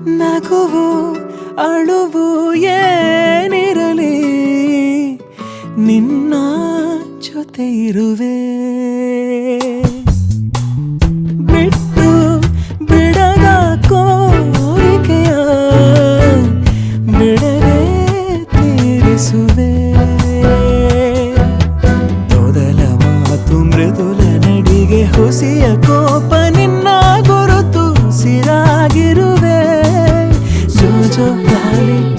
ನಗುವು ಅಳುವು ಏನಿರಲಿ ನಿನ್ನ ಜೊತೆ ಇರುವೆ. ಬಿಟ್ಟು ಬಿಡದ ಕೋರಿಕೆಯ ಬಿಡದೆ ತೀರಿಸುವೆ. ಮೊದಲ ಮಾತು ಮೃದುಲ ನಡಿಗೆ ಹುಸಿಯ ಕೋಪ ನಿನ್ನ ಗುರುತು ಸಿರಾಗಿರುವೆ. ಜೋ ಜೋ ಗಾಳಿ